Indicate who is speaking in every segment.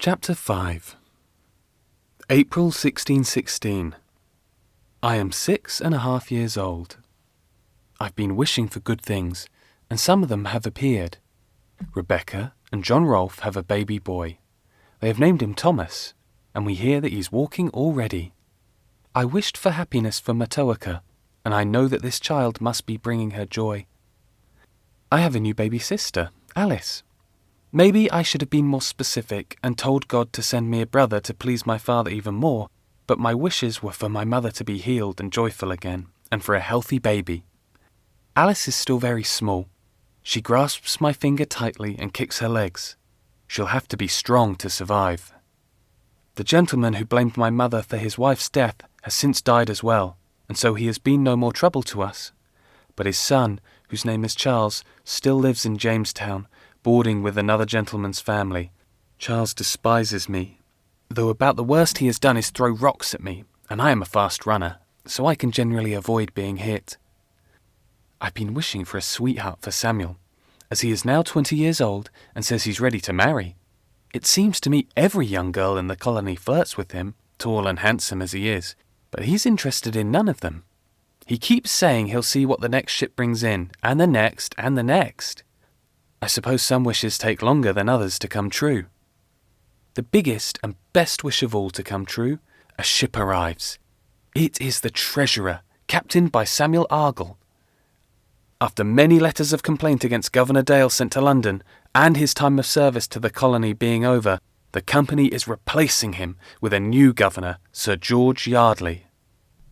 Speaker 1: Chapter 5. April 1616. I am 6.5 years old. I've been wishing for good things, and some of them have appeared. Rebecca and John Rolfe have a baby boy. They have named him Thomas, and we hear that he's walking already. I wished for happiness for Matoaka, and I know that this child must be bringing her joy. I have a new baby sister, Alice. Maybe I should have been more specific and told God to send me a brother to please my father even more, but my wishes were for my mother to be healed and joyful again, and for a healthy baby. Alice is still very small. She grasps my finger tightly and kicks her legs. She'll have to be strong to survive. The gentleman who blamed my mother for his wife's death has since died as well, and so he has been no more trouble to us. But his son, whose name is Charles, still lives in Jamestown, boarding with another gentleman's family. Charles despises me, though about the worst he has done is throw rocks at me, and I am a fast runner, so I can generally avoid being hit. I've been wishing for a sweetheart for Samuel, as he is now 20 years old and says he's ready to marry. It seems to me every young girl in the colony flirts with him, tall and handsome as he is, but he's interested in none of them. He keeps saying he'll see what the next ship brings in, and the next, and the next. I suppose some wishes take longer than others to come true. The biggest and best wish of all to come true, a ship arrives. It is the Treasurer, captained by Samuel Argall. After many letters of complaint against Governor Dale sent to London, and his time of service to the colony being over, the company is replacing him with a new governor, Sir George Yardley.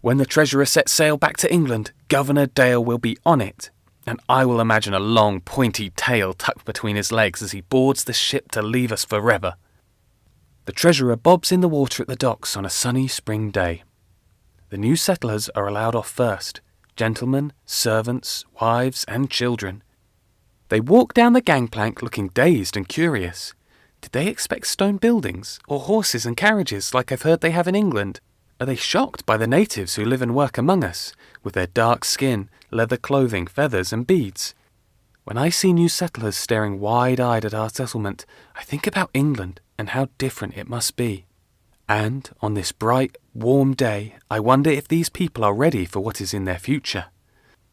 Speaker 1: When the Treasurer sets sail back to England, Governor Dale will be on it, and I will imagine a long, pointy tail tucked between his legs as he boards the ship to leave us forever. The Treasurer bobs in the water at the docks on a sunny spring day. The new settlers are allowed off first, gentlemen, servants, wives, and children. They walk down the gangplank looking dazed and curious. Did they expect stone buildings, or horses and carriages like I've heard they have in England? Are they shocked by the natives who live and work among us, with their dark skin, leather clothing, feathers and beads? When I see new settlers staring wide-eyed at our settlement, I think about England and how different it must be. And on this bright, warm day, I wonder if these people are ready for what is in their future.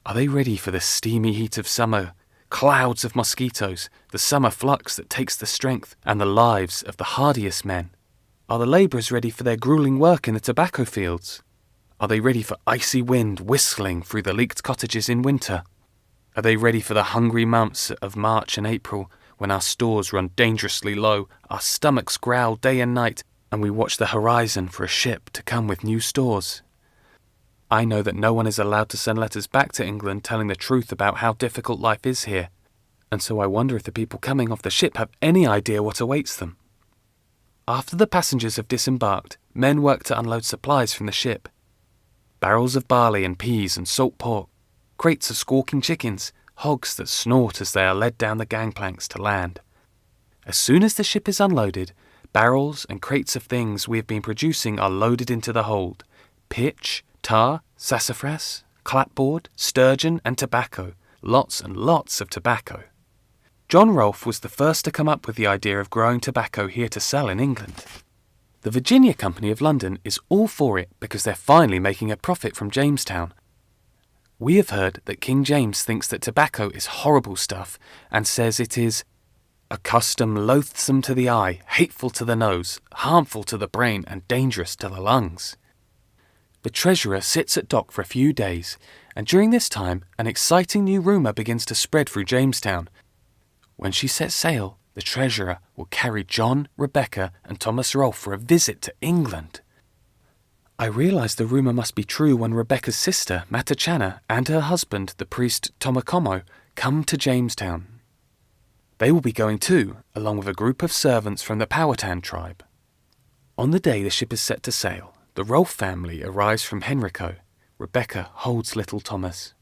Speaker 1: Are they ready for the steamy heat of summer, clouds of mosquitoes, the summer flux that takes the strength and the lives of the hardiest men? Are the labourers ready for their gruelling work in the tobacco fields? Are they ready for icy wind whistling through the leaked cottages in winter? Are they ready for the hungry months of March and April, when our stores run dangerously low, our stomachs growl day and night, and we watch the horizon for a ship to come with new stores? I know that no one is allowed to send letters back to England telling the truth about how difficult life is here, and so I wonder if the people coming off the ship have any idea what awaits them. After the passengers have disembarked, men work to unload supplies from the ship. Barrels of barley and peas and salt pork, crates of squawking chickens, hogs that snort as they are led down the gangplanks to land. As soon as the ship is unloaded, barrels and crates of things we have been producing are loaded into the hold. Pitch, tar, sassafras, clapboard, sturgeon and tobacco. Lots and lots of tobacco. John Rolfe was the first to come up with the idea of growing tobacco here to sell in England. The Virginia Company of London is all for it because they're finally making a profit from Jamestown. We have heard that King James thinks that tobacco is horrible stuff and says it is a custom loathsome to the eye, hateful to the nose, harmful to the brain and dangerous to the lungs. The Treasurer sits at dock for a few days, and during this time an exciting new rumour begins to spread through Jamestown. When she sets sail, the Treasurer will carry John, Rebecca and Thomas Rolfe for a visit to England. I realise the rumour must be true when Rebecca's sister, Matachana, and her husband, the priest Tomacomo, come to Jamestown. They will be going too, along with a group of servants from the Powhatan tribe. On the day the ship is set to sail, the Rolfe family arrives from Henrico. Rebecca holds little Thomas.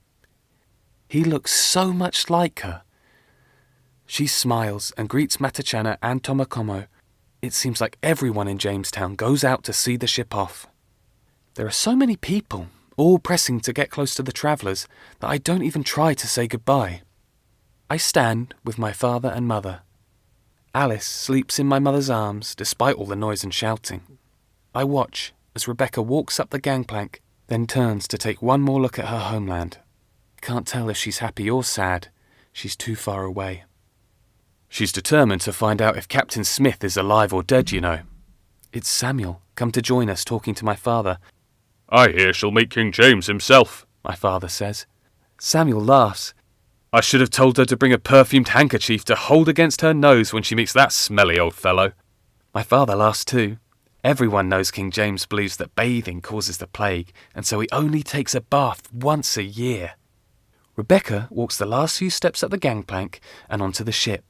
Speaker 1: He looks so much like her. She smiles and greets Matachana and Tomacomo. It seems like everyone in Jamestown goes out to see the ship off. There are so many people, all pressing to get close to the travellers, that I don't even try to say goodbye. I stand with my father and mother. Alice sleeps in my mother's arms despite all the noise and shouting. I watch as Rebecca walks up the gangplank, then turns to take one more look at her homeland. Can't tell if she's happy or sad. She's too far away. She's determined to find out if Captain Smith is alive or dead, you know. It's Samuel, come to join us, talking to my father.
Speaker 2: I hear she'll meet King James himself,
Speaker 1: my father says. Samuel laughs. I should have told her to bring a perfumed handkerchief to hold against her nose when she meets that smelly old fellow. My father laughs too. Everyone knows King James believes that bathing causes the plague, and so he only takes a bath once a year. Rebecca walks the last few steps up the gangplank and onto the ship.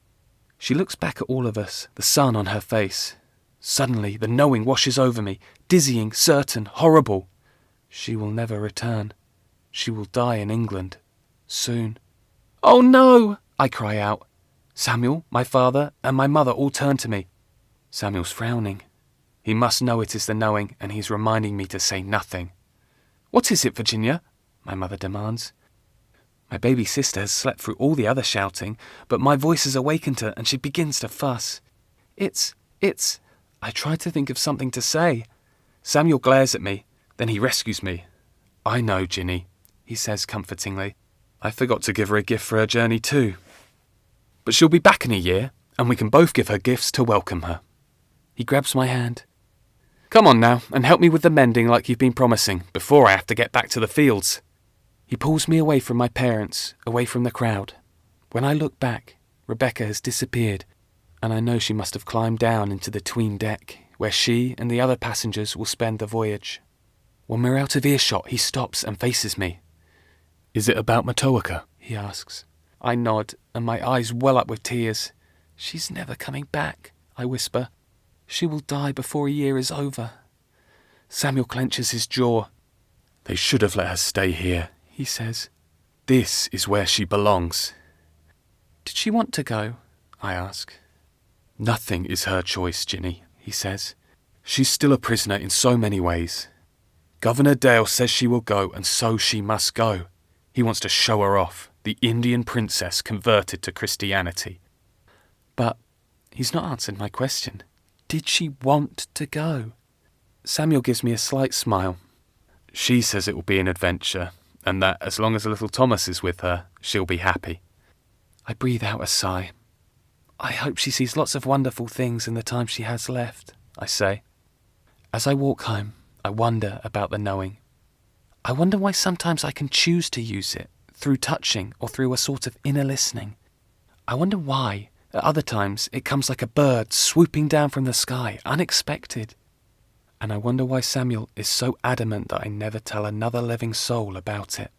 Speaker 1: She looks back at all of us, the sun on her face. Suddenly, the knowing washes over me, dizzying, certain, horrible. She will never return. She will die in England. Soon. Oh no! I cry out. Samuel, my father, and my mother all turn to me. Samuel's frowning. He must know it is the knowing, and he's reminding me to say nothing. What is it, Virginia? My mother demands. My baby sister has slept through all the other shouting, but my voice has awakened her and she begins to fuss. It's... I try to think of something to say. Samuel glares at me, then he rescues me. I know, Ginny, he says comfortingly. I forgot to give her a gift for her journey too. But she'll be back in a year, and we can both give her gifts to welcome her. He grabs my hand. Come on now, and help me with the mending like you've been promising, before I have to get back to the fields. He pulls me away from my parents, away from the crowd. When I look back, Rebecca has disappeared, and I know she must have climbed down into the 'tween deck, where she and the other passengers will spend the voyage. When we're out of earshot, he stops and faces me. Is it about Matoaka? He asks. I nod, and my eyes well up with tears. She's never coming back, I whisper. She will die before a year is over. Samuel clenches his jaw. They should have let her stay here, he says. This is where she belongs. Did she want to go? I ask. Nothing is her choice, Ginny, he says. She's still a prisoner in so many ways. Governor Dale says she will go, and so she must go. He wants to show her off, the Indian princess converted to Christianity. But he's not answered my question. Did she want to go? Samuel gives me a slight smile. She says it will be an adventure, and that as long as little Thomas is with her, she'll be happy. I breathe out a sigh. I hope she sees lots of wonderful things in the time she has left, I say. As I walk home, I wonder about the knowing. I wonder why sometimes I can choose to use it, through touching or through a sort of inner listening. I wonder why, at other times, it comes like a bird swooping down from the sky, unexpected. And I wonder why Samuel is so adamant that I never tell another living soul about it.